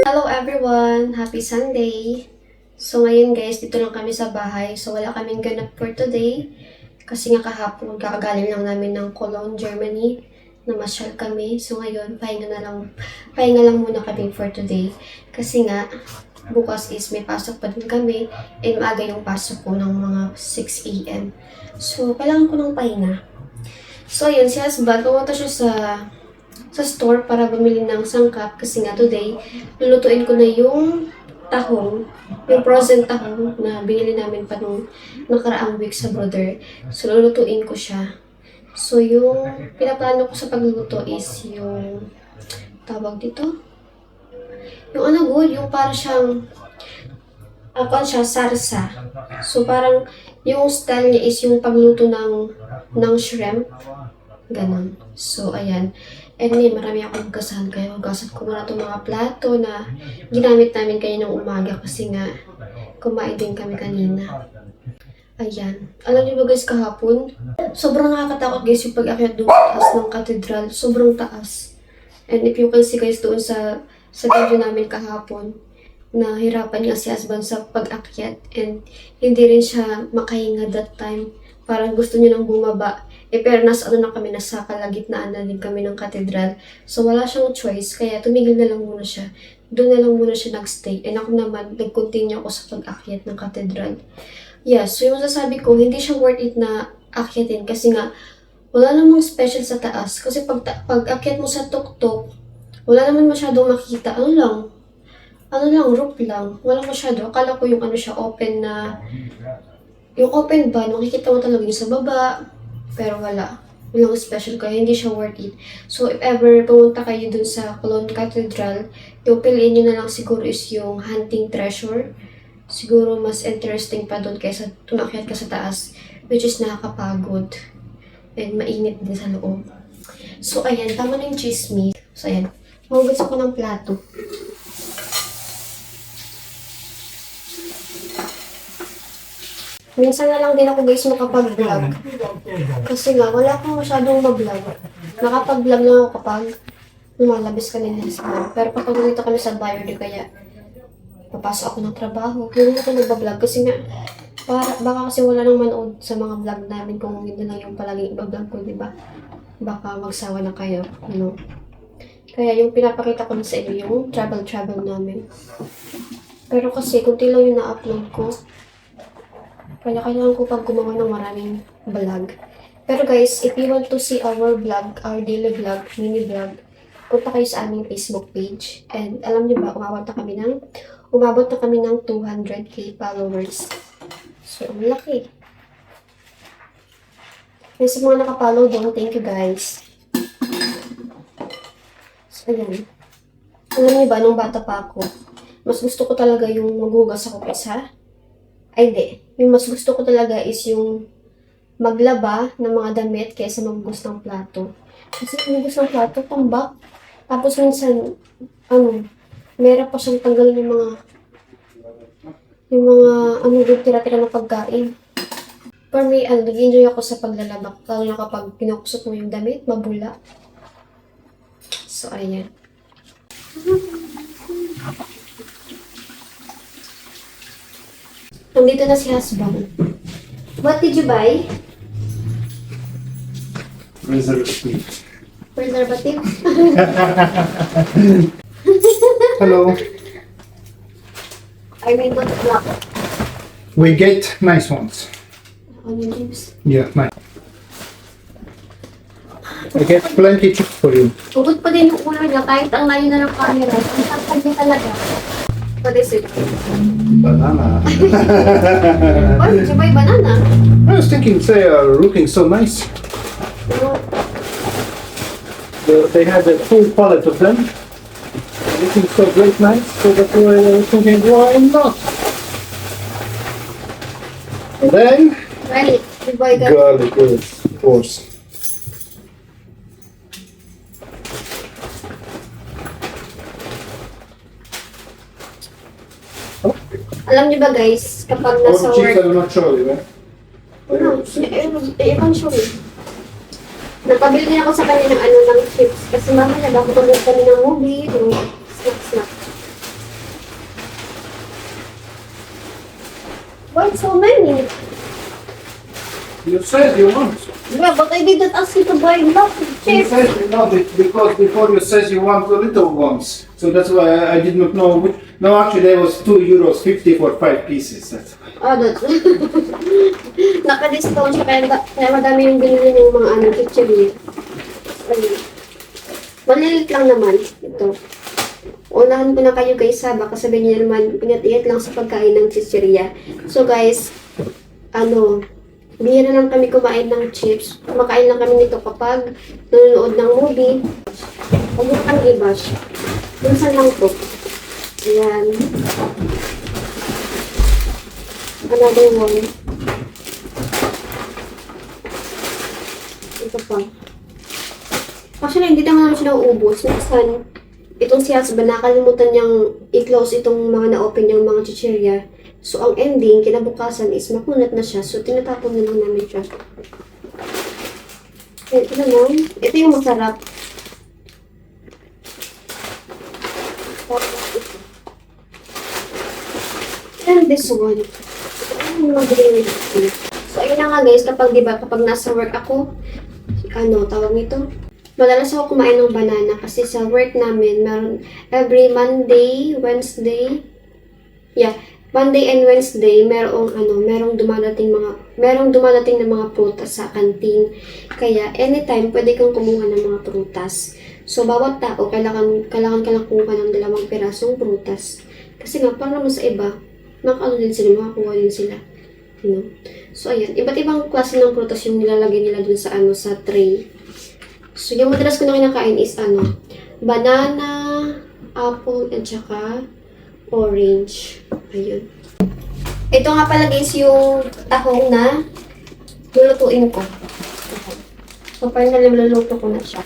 Hello everyone! Happy Sunday! So ngayon guys, dito lang kami sa bahay. So wala kaming ganap for today. Kasi nga kahapon, kakagaling lang namin ng Cologne, Germany. Namasyal kami. So ngayon, pahinga lang muna kami for today. Kasi nga, bukas is may pasok pa din kami. And maaga yung pasok ko ng mga 6 a.m. So, kailangan ko ng pahinga. So ayun, si husband, pumunta siya sa store para bumili ng sangkap kasi nga today, lulutuin ko na yung tahong, yung frozen tahong na binili namin pa nung nakaraang week sa brother. So, lulutuin ko siya. So, yung pinaplano ko sa pagluluto is yung tawag dito. Yung yung para siyang sarsa. So, parang yung style niya is yung pagluto ng shrimp. Ganon. So, ayan. And then, marami akong hugasan. Kaya hugasan ko muna itong mga plato na ginamit namin kayo ng umaga kasi nga kumain din kami kanina. Ayan. Alam niyo ba guys, kahapon, sobrang nakakatakot guys yung pag-akyat doon sa taas ng katedral. Sobrang taas. And if you can see guys doon sa video namin kahapon, nahirapan nga si husband sa pag-akyat and hindi rin siya makahinga that time. Parang gusto niya nang bumaba. Pero nasa nasa kalagitnaan na din kami ng katedral. So wala siyang choice, kaya tumigil na lang muna siya. Doon na lang muna siya nagstay. And ako naman, nag-continue ako sa pag-akyat ng katedral. Yeah, so yung masasabi ko, hindi siya worth it na akyatin kasi nga, wala namang special sa taas. Kasi pag akyat mo sa tuktok, wala naman masyadong makikita. Ano lang, roof lang. Wala masyado. Akala ko yung siya, open na, yung open ba, makikita mo talaga yung sa baba. Pero wala. Walang special kaya hindi siya worth it. So, if ever pumunta kayo dun sa Cologne Cathedral, yung piliin nyo na lang siguro is yung Hunting Treasure. Siguro mas interesting pa dun kaysa tumakyat ka sa taas, which is nakakapagod. And mainit din sa loob. So, ayan. Tama na yung chismis. So, ayan. Mahugas ako ng plato. Minsan na lang din ako guys makapag-vlog. Kasi nga, wala akong masyadong mag-vlog. Nakapag-vlog lang ako kapag lumalabas kami ng husband. Pero kapag dito kami sa bayo, di kaya papasok ako ng trabaho. Hindi ako nagbablog kasi nga, baka kasi wala nang manood sa mga vlog namin kung hindi lang yung palaging iba-vlog ko, di ba? Baka magsawa na kayo, Kaya yung pinapakita ko na sa inyo, yung travel namin. Pero kasi, kunti lang yung na-upload ko. Kaya kailangan ko pag gumawa ng maraming vlog. Pero guys, if you want to see our vlog, our daily vlog, mini vlog, punta kayo sa aming Facebook page. And alam niyo ba, umabot na kami ng 200k followers. So, ang laki. Kaya sa mga nakapollow doon, thank you guys. So, ayan. Alam niyo ba, nung bata pa ako, mas gusto ko talaga yung maghugas ako kaysa hindi. Yung mas gusto ko talaga is yung maglaba ng mga damit kaysa maghugas ng plato. Kasi maghugas ng plato, tambak. Tapos minsan, meron pa siyang tanggalin yung mga tira-tira ng pagkain. For me, nag-enjoy ako sa paglalaba. Lalo na kapag pinukusot mo yung damit, mabula. So, ayan. Nandito na si husband. What did you buy? Preservative. Preservative? Hello. I mean, what black? We get nice ones. Onion juice. Yeah, nice. I get plenty chips for you. Bukod pa din yung ulo niya, kahit ang layo na ng camera. Ang sakal niya talaga. What is it? Banana. Why did you buy banana? I was thinking they are looking so nice. They had a full palette of them. Looking so great nice. So that's why I was thinking, why not? And then, Right, you buy that. garlic, yes, of course. Alam niyo ba guys, kapag nasa Or chips work, are not sure, eh? ibang show eh. Nagpabili din ako sa kanya ng ng chips kasi mamaya bago tulog kami ng movie, snack. Why so many? You said you want. Yeah, but I didn't ask you to buy lots of You chips. said you know because before you said you want the little ones. So that's why I did not know which. No, actually there was €2.50 for 5 pieces. That's why. Oh, that's... Naka-discount siya, kaya madami yung binili ng mga chichiri. Ayun. Malilit lang naman ito. Unahan ko na kayo guys ha, baka sabihin niyo naman, ingat-ingat lang sa pagkain ng chichirya. So guys, bihira lang kami kumain ng chips. Kumakain lang kami nito kapag nanonood ng movie. Huwag mo kang i-bash. Minsan lang to. Ayan. Another one. Ito pa. Actually, hindi naman siya nauubos. Minsan, itong si husband, nakalimutan niyang i-close itong mga na-open niyang mga chichirya. So, ang ending, kinabukasan is makunat na siya. So, tinatapon na lang namin siya. Ito naman. Ito yung masarap. Tapos ito. And this one. Ito yung mga green. So, ayun na nga guys, kapag nasa work ako, tawag nito? Madalas ako kumain ng banana kasi sa work namin, meron every Monday, Wednesday, Monday and Wednesday, merong dumadating ng mga prutas sa kantin. Kaya anytime pwede kang kumuha ng mga prutas. So bawat tao kailangan ka lang kumuha ng 2 pirasong prutas. Kasi nga para naman sa iba, makakuha din sila. So ayan, iba't ibang klase ng prutas yung nilalagay nila dun sa tray. So yung madalas ko na kinakain is banana, apple, at saka orange. Ayun. Ito nga pala guys yung tahong na lulutuin ko. So parang naluluto ko na siya.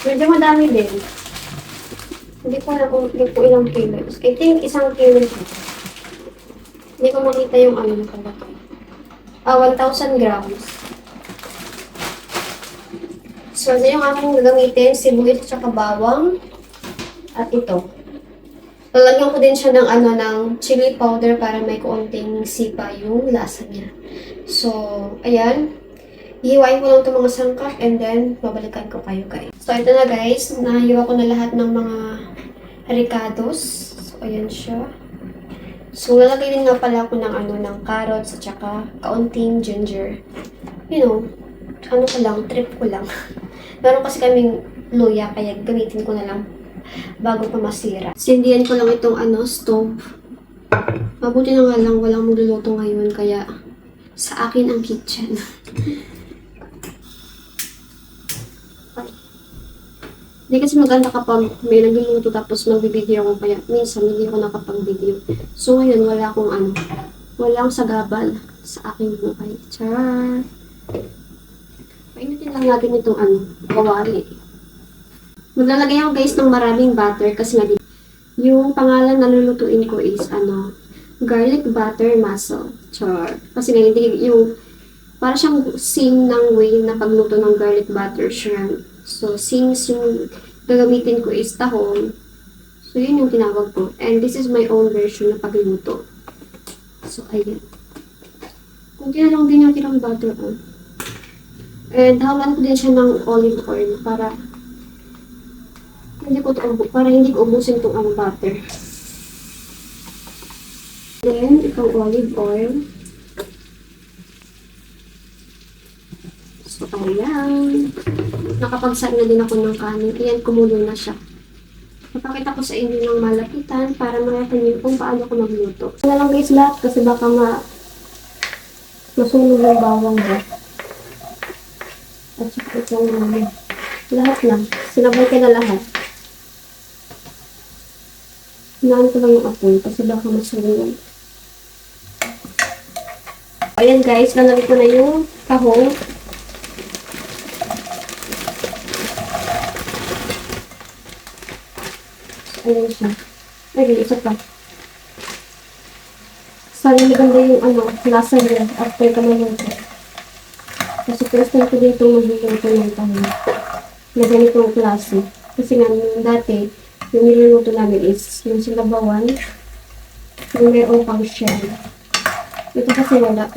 Medyo madami din. Hindi ko alam kung ilang kilos. I think 1 kilo siya. Hindi ko makita yung na pala. 1,000 grams. So, ito yung aking gagamitin. Sibuyas at saka bawang. At ito. Lalagyan ko din siya ng chili powder para may konting sipa yung lasa niya. So, ayan. Ihiwain ko lang itong mga sangkap and then babalikan ko kayo guys. So, ito na guys. Nahiwa ko na lahat ng mga ricados. So, ayan siya. So, lalagay din nga pala ako ng carrots at saka kaunting ginger. Trip ko lang. Meron kasi kaming luya, kaya gamitin ko na lang bago pa masira. Sindihan ko lang itong stove. Mabuti na nga lang walang magluluto ngayon, kaya sa akin ang kitchen. Hindi kasi maganda kapag may nagluluto tapos magbibideo ako, kaya minsan hindi ako nakapag-video. So ngayon walang sagabal sa aking buhay. Char! Painitin lang natin itong kawali. Maglalagay ako guys ng maraming butter kasi nga yung pangalan na lulutuin ko is garlic butter mussel. Char! Kasi nga hindi yung para siyang same ng way na pagluto ng garlic butter shrimp. So, since yung gagamitin ko is tahong, so yun yung tinawag ko. And this is my own version na pagluto. So, ayan. Kunti na lang din yung tirang butter on. And hawalan ko din siya ng olive oil para hindi ko ubusin itong butter. Then, itong olive oil. So, ayan. Nakapagsain na din ako ng kanin. Ayan, kumulo na siya. Napakita ko sa inyo ng malapitan para makita niyo kung paano ko magluto. Wala lang guys lahat kasi baka masunog yung bawang ba. At saka itong lahat lang. Sinabay ko na lahat. Hinaan ko lang yung apoy kasi baka masunog. Ayan guys, lalagay ko na yung tahong. Ayan siya. Ay, isa pa. Sana maganda yung lasa niya after ka maluto. Kasi first time ko dito magluluto ng tahong. na ganitong klase. Kasi nga, nung dati, yung niluluto namin is yung sinabawan, yung mayroong pang shell. Ito kasi wala.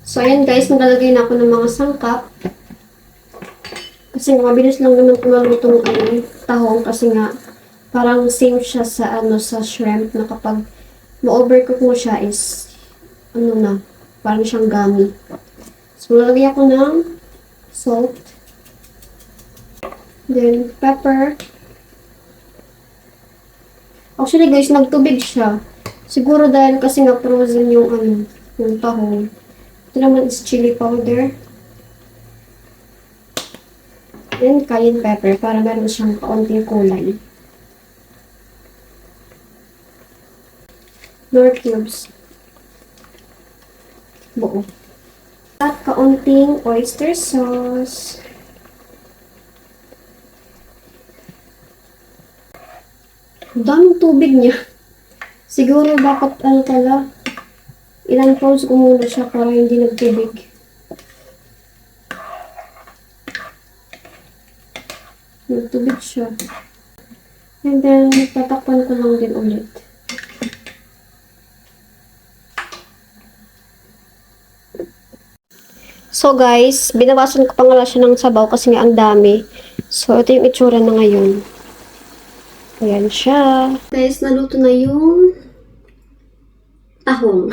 So, ayan guys, maglalagay na ako ng mga sangkap. Kasi nga, mabilis lang naman kumaluto ng tahong kasi nga, parang same siya sa sa shrimp na kapag ma-overcook mo siya is parang siyang gummy. So, lalagay ako ng salt. Then, pepper. Actually guys, nagtubig siya. Siguro dahil kasi nga frozen yung yung tahong. Ito naman is chili powder. And cayenne pepper para meron siyang kaunting kulay. Nor cubes. Buo. At kaunting oyster sauce. Ang daming tubig niya. Siguro dapat pala, ilang pounds ko muna siya para hindi nagtubig. Nagtubig siya. And then, tatakpan ko lang din ulit. So guys, binawasan ko pa nga siya ng sabaw kasi nga ang dami. So, ito yung itsura na ngayon. Ayan siya. Guys, naluto na yung tahong.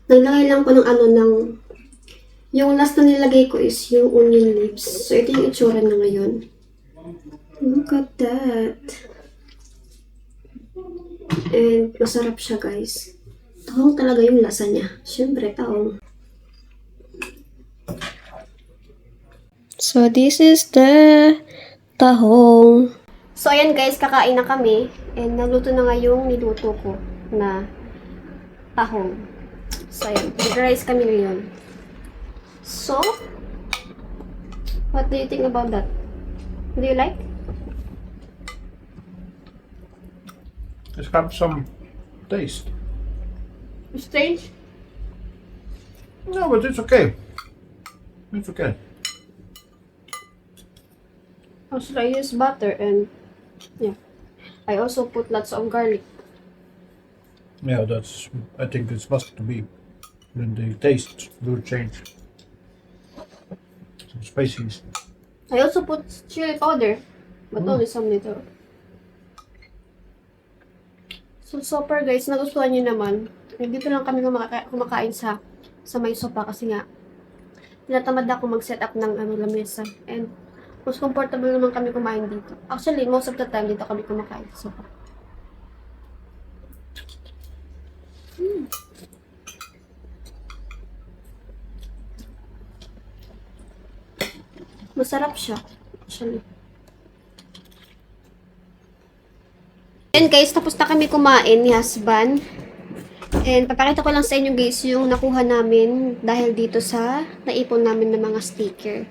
Naglagay lang ko ng yung last na nilagay ko is yung onion leaves. So, ito yung itsura na ngayon. Look at that. And, masarap siya guys. Tahong talaga yung lasa niya. Siyempre, tahong. So, this is the tahong. So, ayan guys, kakain na kami. And, naluto na nga yung niluto ko na tahong. So, ayan. Nag-rice kami ngayon. So, what do you think about that? Do you like? It has some taste. Strange? No, but it's okay. It's okay. Also, I use butter and yeah. I also put lots of garlic. Yeah, I think it's must to be. Then the taste will change. Some spices. I also put chili powder, but only some little. So far guys, nagustuhan nyo naman. Dito lang kami kumakain sa may sopa kasi nga tinatamad ako mag-set up ng lamesa. And mas comfortable naman kami kumain dito. Actually, most of the time dito kami kumakain sa sopa. Masarap siya, actually. And guys, tapos na kami kumain ni husband. And papakita ko lang sa inyo guys yung nakuha namin dahil dito sa naipon namin ng mga sticker.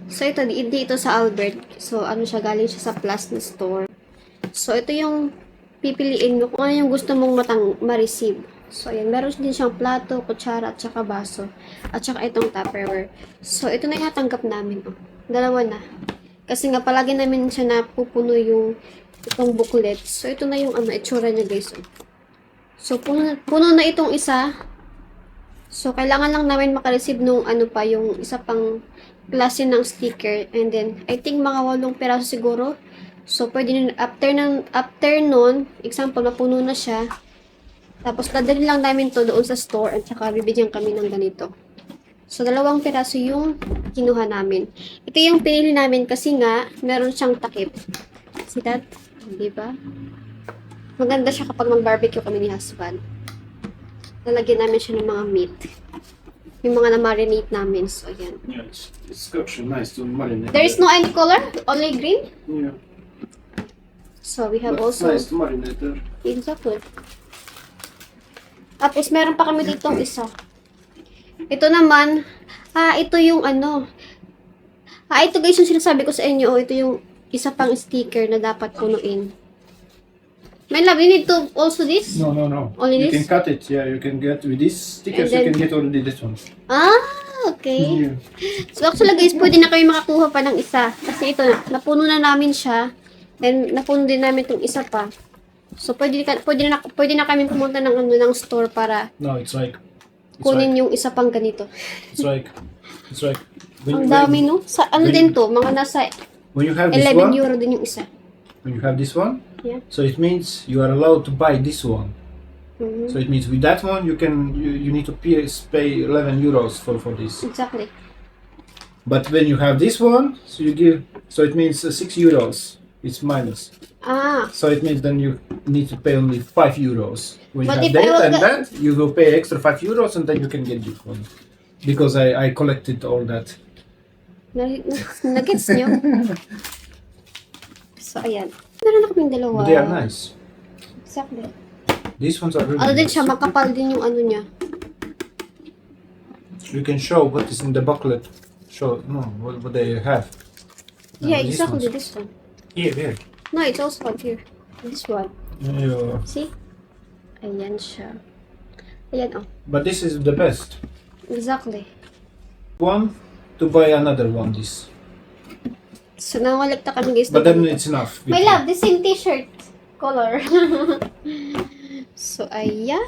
So ito, dito sa Albert. So ano siya, galing siya sa Plus na store. So ito yung pipiliin mo kung ano yung gusto mong ma-receive. So ayan, meron din siyang plato, kutsara, at saka baso. At saka itong Tupperware. So ito na yung natanggap namin. Oh. Dalawa na. Kasi nga palagi namin siya napupuno yung itong booklet. So ito na yung itsura niya guys. Oh. So puno na itong isa. So kailangan lang namin makareceive nung yung isa pang klase ng sticker. And then I think mga 8 peraso siguro. So pwede after nun, example mapuno na siya. Tapos dadalhin lang namin to doon sa store at saka bibigyan kami ng ganito. So 2 peraso yung kinuha namin. Ito yung pinili namin kasi nga meron siyang takip. See that? Diba? Maganda siya kapag mag-barbecue kami ni husband. Lalagyan namin siya ng mga meat. Yung mga na-marinate namin. So, ayan. Yeah, it's actually nice to marinate. There is no any color? Only green? Yeah. So, we have But also... nice to marinate there. Exactly. Tapos, meron pa kami ditong isa. Ito naman, ito yung ito guys yung sinasabi ko sa inyo. Ito yung isa pang sticker na dapat punuin. My love, you need to also this? No. Only You this? can cut it. Yeah, you can get with these stickers. And then- You can get already this one. Ah, Okay. So actually guys, pwede na kayo makakuha pa ng isa. Kasi ito na, napuno na namin siya. And napuno din namin itong isa pa. So pwede na kami pumunta ng ng store para No, it's like kunin yung isa pang ganito. it's like Ang dami no? Sa ano din to? Mga nasa when you have this 11 one, euro din yung isa. when you have this one, Yeah. so it means you are allowed to buy this one. Mhm. So it means with that one you need to pay 11 euros for this. Exactly. But when you have this one, so it means 6 euros. It's minus. Ah, So it means then you need to pay only 5 euros. When you But have if I that was and go- that, you will pay extra 5 euros and then you can get this one. Because I collected all that. Nagets nyo? So, ayan. Meron na kaming dalawa. But they are nice. Exactly. These ones are really Ano din nice. siya, makapal din yung ano niya. You can show what is in the booklet. Show what they have. No, Yeah, these exactly. ones. This one. Here. No, it's also up here. This one. Yeah. See? Ayan siya. Ayan, oh. But this is the best Exactly. one to buy another one. This, So, nangalikta kami guys. but then it's enough. My love, the same t-shirt color. So, ayan.